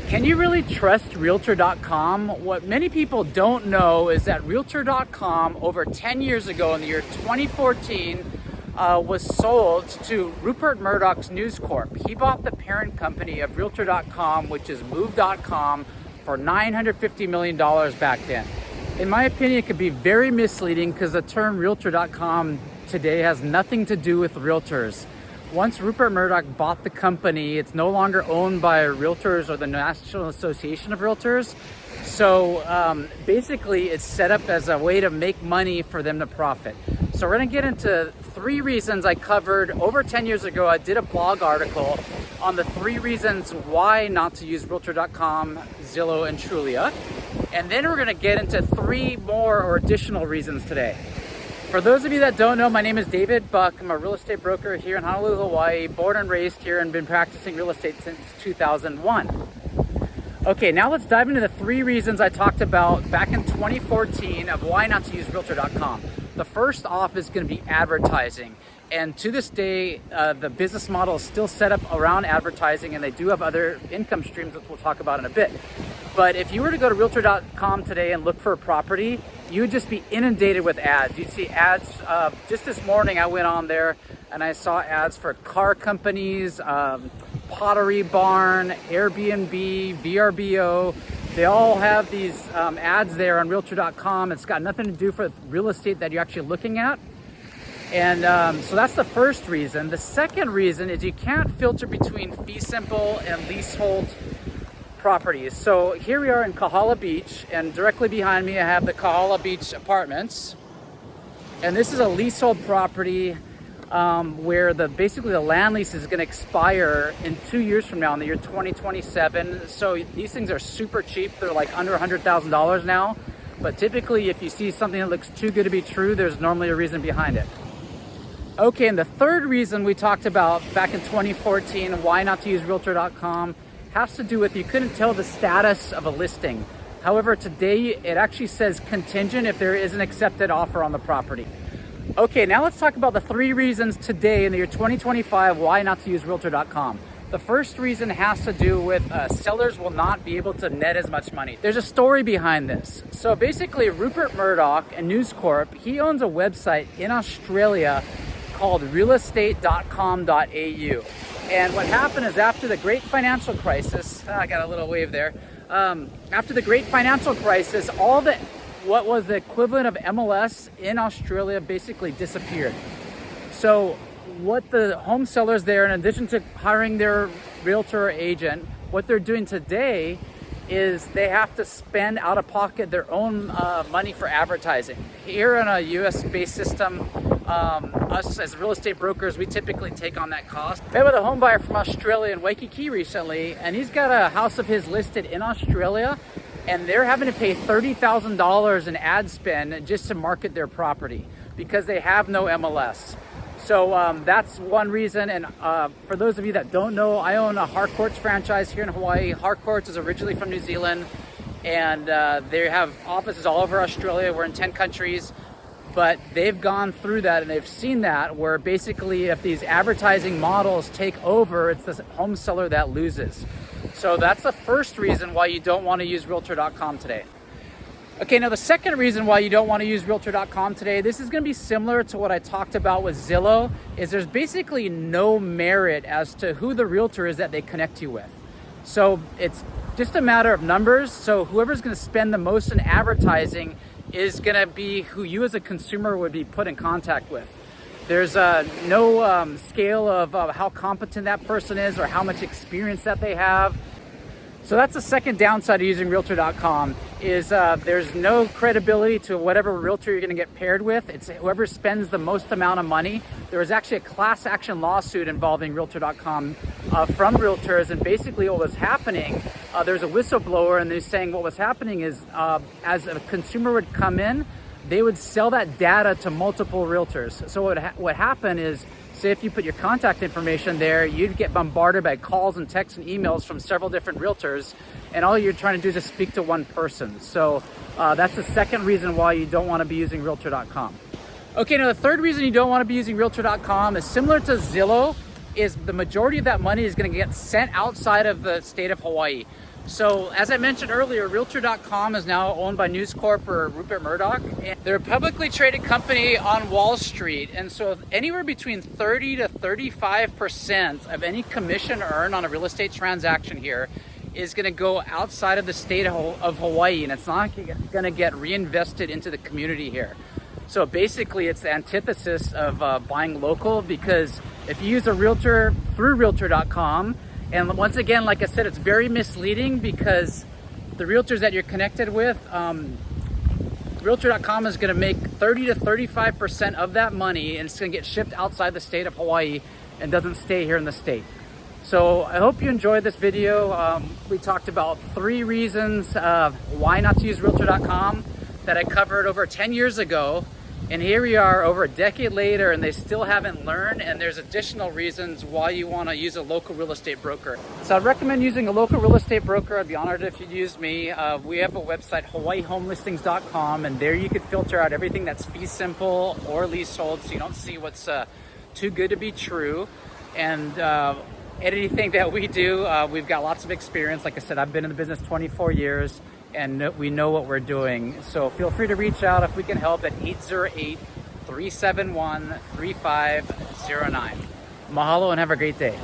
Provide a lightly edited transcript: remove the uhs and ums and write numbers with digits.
Can you really trust Realtor.com? What many people don't know is that Realtor.com over 10 years ago in the year 2014 was sold to Rupert Murdoch News Corp. He bought the parent company of Realtor.com, which is Move.com, for $950 million back then. In my opinion, it could be very misleading because the term Realtor.com today has nothing to do with realtors. Once Rupert Murdoch bought the company, it's no longer owned by Realtors or the National Association of Realtors. So basically it's set up as a way to make money for them to profit. So we're gonna get into 3 reasons I covered over 10 years ago. I did a blog article on the 3 reasons why not to use Realtor.com, Zillow, and Trulia. And then we're gonna get into 3 more or additional reasons today. For those of you that don't know, my name is David Buck. I'm a real estate broker here in Honolulu, Hawaii, born and raised here and been practicing real estate since 2001. Okay, now let's dive into the 3 reasons I talked about back in 2014 of why not to use Realtor.com. The first off is going to be advertising. And to this day, the business model is still set up around advertising, and they do have other income streams, which we'll talk about in a bit. But if you were to go to Realtor.com today and look for a property, you would just be inundated with ads. You'd see ads. Just this morning, I went on there and I saw ads for car companies, Pottery Barn, Airbnb, VRBO. They all have these ads there on Realtor.com. It's got nothing to do with real estate that you're actually looking at. And so that's the first reason. The second reason is you can't filter between fee simple and leasehold properties. So here we are in Kahala Beach, and directly behind me I have the Kahala Beach Apartments. And this is a leasehold property where basically the land lease is going to expire in 2 years from now, in the year 2027. So these things are super cheap. They're like under $100,000 now. But typically, if you see something that looks too good to be true, there's normally a reason behind it. Okay, and the third reason we talked about back in 2014, why not to use Realtor.com, has to do with you couldn't tell the status of a listing. However, today it actually says contingent if there is an accepted offer on the property. Okay, now let's talk about the 3 reasons today in the year 2025 why not to use Realtor.com. The first reason has to do with sellers will not be able to net as much money. There's a story behind this. So basically, Rupert Murdoch News Corp, he owns a website in Australia called realestate.com.au. And what happened is after the great financial crisis, I got a little wave there. After the great financial crisis, what was the equivalent of MLS in Australia basically disappeared. So what the home sellers there, in addition to hiring their realtor agent, what they're doing today is they have to spend out of pocket their own money for advertising. Here in a US-based system, us as real estate brokers, we typically take on that cost. I met with a home buyer from Australia in Waikiki recently, and he's got a house of his listed in Australia, and they're having to pay $30,000 in ad spend just to market their property because they have no MLS. So that's one reason. And for those of you that don't know, I own a Harcourts franchise here in Hawaii. Harcourts is originally from New Zealand, and they have offices all over Australia. We're in 10 countries, but they've gone through that and they've seen that where basically if these advertising models take over, it's the home seller that loses. So that's the first reason why you don't want to use Realtor.com today. Okay, now the second reason why you don't want to use Realtor.com today, this is going to be similar to what I talked about with Zillow, is there's basically no merit as to who the realtor is that they connect you with. So it's just a matter of numbers. So whoever's going to spend the most in advertising is going to be who you as a consumer would be put in contact with. There's no scale of how competent that person is or how much experience that they have. So that's the second downside of using Realtor.com is there's no credibility to whatever realtor you're going to get paired with. It's whoever spends the most amount of money. There was actually a class action lawsuit involving Realtor.com from realtors, and basically what was happening, there's a whistleblower, and they're saying what was happening is as a consumer would come in, they would sell that data to multiple realtors. So what happened is, say if you put your contact information there, you'd get bombarded by calls and texts and emails from several different realtors, and all you're trying to do is just speak to one person. So that's the second reason why you don't want to be using Realtor.com. Okay, now the third reason you don't want to be using Realtor.com is similar to Zillow. is the majority of that money is going to get sent outside of the state of Hawaii. So as I mentioned earlier, Realtor.com is now owned by News Corp or Rupert Murdoch. And they're a publicly traded company on Wall Street. And so anywhere between 30 to 35% of any commission earned on a real estate transaction here is going to go outside of the state of Hawaii, and it's not going to get reinvested into the community here. So basically it's the antithesis of buying local, because if you use a realtor through Realtor.com, and once again, like I said, it's very misleading, because the realtors that you're connected with, Realtor.com is going to make 30 to 35% of that money, and it's going to get shipped outside the state of Hawaii and doesn't stay here in the state. So I hope you enjoyed this video. We talked about 3 reasons why not to use Realtor.com that I covered over 10 years ago. And here we are over a decade later, and they still haven't learned, and there's additional reasons why you want to use a local real estate broker. So I'd recommend using a local real estate broker. I'd be honored if you'd use me. We have a website, hawaiihomelistings.com, and there you could filter out everything that's fee simple or leasehold, so you don't see what's too good to be true. And anything that we do, we've got lots of experience. Like I said, I've been in the business 24 years. And we know what we're doing. So feel free to reach out if we can help at 808-371-3509. Mahalo and have a great day.